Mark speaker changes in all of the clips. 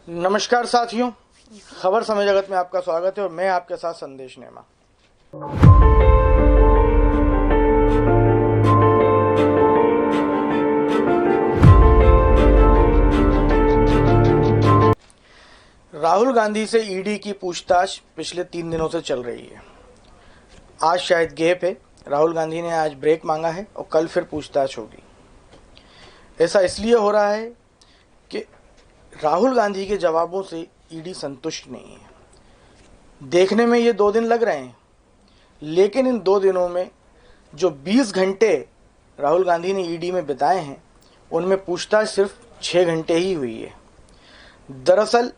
Speaker 1: नमस्कार साथियों, खबर समय जगत में आपका स्वागत है और मैं आपके साथ संदेश नेमा। राहुल गांधी से ईडी की पूछताछ पिछले 3 दिनों से चल रही है। आज शायद गैप है, राहुल गांधी ने आज ब्रेक मांगा है और कल फिर पूछताछ होगी। ऐसा इसलिए हो रहा है कि राहुल गांधी के जवाबों से ईडी संतुष्ट नहीं है। देखने में ये 2 दिन लग रहे हैं, लेकिन इन 2 दिनों में जो 20 घंटे राहुल गांधी ने ईडी में बिताए हैं, उनमें पूछताछ सिर्फ 6 घंटे ही हुई है। दरअसल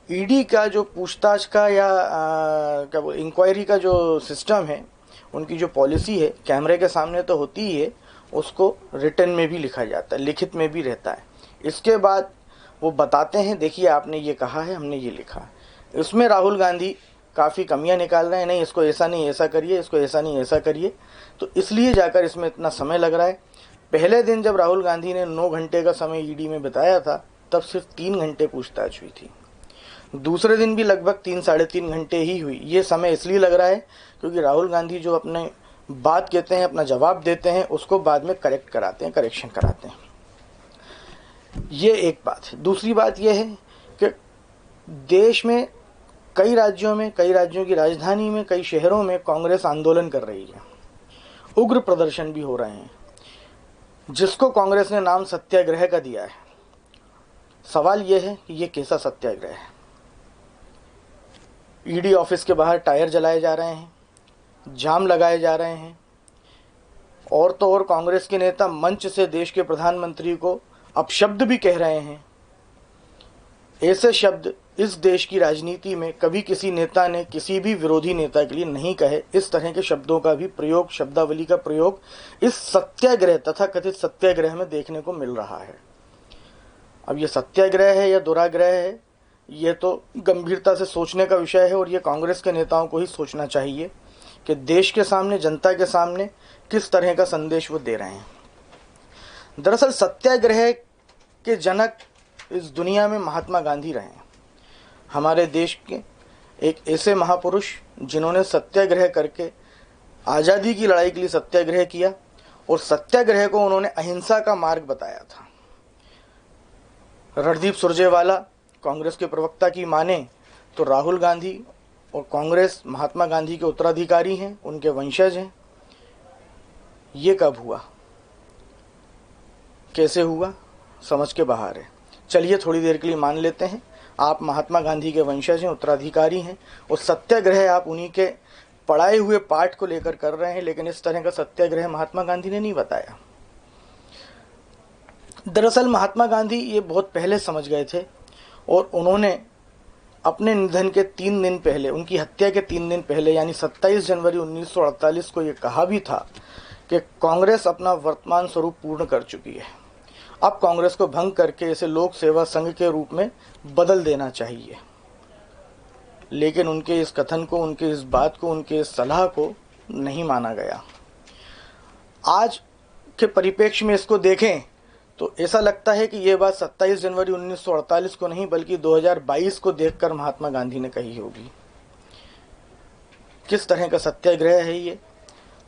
Speaker 1: ईडी का जो पूछताछ का या इंक्वायरी का जो सिस्टम है, उनकी जो पॉलिसी है, कैमरे के सामने तो होती ही है, उसको रिटन में भी लिखा जाता है, लिखित में भी रहता है। इसके बाद वो बताते हैं, देखिए आपने ये कहा है, हमने ये लिखा है। इसमें राहुल गांधी काफ़ी कमियां निकाल रहे हैं, नहीं इसको ऐसा नहीं ऐसा करिए, इसको ऐसा नहीं ऐसा करिए, तो इसलिए जाकर इसमें इतना समय लग रहा है। पहले दिन जब राहुल गांधी ने 9 घंटे का समय ईडी में बिताया था, तब सिर्फ 3 घंटे पूछताछ हुई थी। दूसरे दिन भी लगभग 3 साढ़े 3 घंटे ही हुई। ये समय इसलिए लग रहा है क्योंकि राहुल गांधी जो अपने बात कहते हैं, अपना जवाब देते हैं, उसको बाद में करेक्ट कराते हैं, करेक्शन कराते हैं। ये एक बात है। दूसरी बात यह है कि देश में कई राज्यों में, कई राज्यों की राजधानी में, कई शहरों में कांग्रेस आंदोलन कर रही है। उग्र प्रदर्शन भी हो रहे हैं, जिसको कांग्रेस ने नाम सत्याग्रह का दिया है। सवाल यह है कि यह कैसा सत्याग्रह है। ईडी ऑफिस के बाहर टायर जलाए जा रहे हैं, जाम लगाए जा रहे हैं, और तो और कांग्रेस के नेता मंच से देश के प्रधानमंत्री को अपशब्द भी कह रहे हैं। ऐसे शब्द इस देश की राजनीति में कभी किसी नेता ने किसी भी विरोधी नेता के लिए नहीं कहे। इस तरह के शब्दों का भी प्रयोग, शब्दावली का प्रयोग इस सत्याग्रह तथा कथित सत्याग्रह में देखने को मिल रहा है। अब ये सत्याग्रह है या दुराग्रह है, ये तो गंभीरता से सोचने का विषय है, और ये कांग्रेस के नेताओं को ही सोचना चाहिए कि देश के सामने, जनता के सामने किस तरह का संदेश वो दे रहे हैं। दरअसल सत्याग्रह के जनक इस दुनिया में महात्मा गांधी रहे हैं। हमारे देश के एक ऐसे महापुरुष जिन्होंने सत्याग्रह करके आज़ादी की लड़ाई के लिए सत्याग्रह किया, और सत्याग्रह को उन्होंने अहिंसा का मार्ग बताया था। रणदीप सुरजेवाला कांग्रेस के प्रवक्ता की माने तो राहुल गांधी और कांग्रेस महात्मा गांधी के उत्तराधिकारी हैं, उनके वंशज हैं। ये कब हुआ, कैसे हुआ, समझ के बाहर है। चलिए थोड़ी देर के लिए मान लेते हैं आप महात्मा गांधी के वंशज हैं, उत्तराधिकारी हैं, और सत्याग्रह आप उन्हीं के पढ़ाए हुए पाठ को लेकर कर रहे हैं, लेकिन इस तरह का सत्याग्रह महात्मा गांधी ने नहीं बताया। दरअसल महात्मा गांधी ये बहुत पहले समझ गए थे, और उन्होंने अपने निधन के 3 दिन पहले, उनकी हत्या के 3 दिन पहले, यानी 27 जनवरी 1948 को ये कहा भी था कि कांग्रेस अपना वर्तमान स्वरूप पूर्ण कर चुकी है। अब कांग्रेस को भंग करके इसे लोक सेवा संघ के रूप में बदल देना चाहिए। लेकिन उनके इस कथन को, उनके इस बात को, उनके इस सलाह को नहीं माना गया। आज के परिप्रेक्ष्य में इसको देखें तो ऐसा लगता है कि यह बात 27 जनवरी 1948 को नहीं, बल्कि 2022 को देखकर महात्मा गांधी ने कही होगी। किस तरह का सत्याग्रह है ये?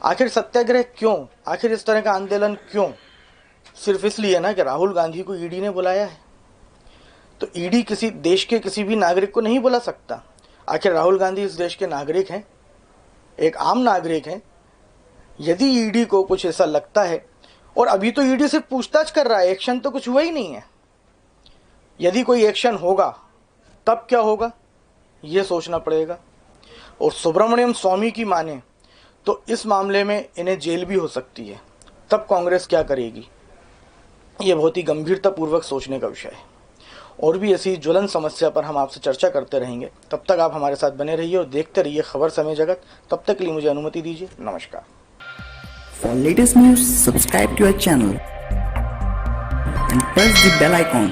Speaker 1: आखिर सत्याग्रह क्यों, आखिर इस तरह का आंदोलन क्यों? सिर्फ इसलिए ना कि राहुल गांधी को ईडी ने बुलाया है। तो ईडी किसी देश के किसी भी नागरिक को नहीं बुला सकता। आखिर राहुल गांधी इस देश के नागरिक हैं, एक आम नागरिक हैं। यदि ईडी को कुछ ऐसा लगता है, और अभी तो ईडी से पूछताछ कर रहा है, एक्शन तो कुछ हुआ ही नहीं है। यदि कोई एक्शन होगा तब क्या होगा, यह सोचना पड़ेगा। और सुब्रमण्यम स्वामी की माने तो इस मामले में इन्हें जेल भी हो सकती है। तब कांग्रेस क्या करेगी, ये बहुत ही गंभीरतापूर्वक सोचने का विषय है। और भी ऐसी ज्वलन समस्या पर हम आपसे चर्चा करते रहेंगे। तब तक आप हमारे साथ बने रहिए और देखते रहिए खबर समय जगत। तब तक के लिए मुझे अनुमति दीजिए। नमस्कार।
Speaker 2: For latest news, subscribe to our channel and press the bell icon.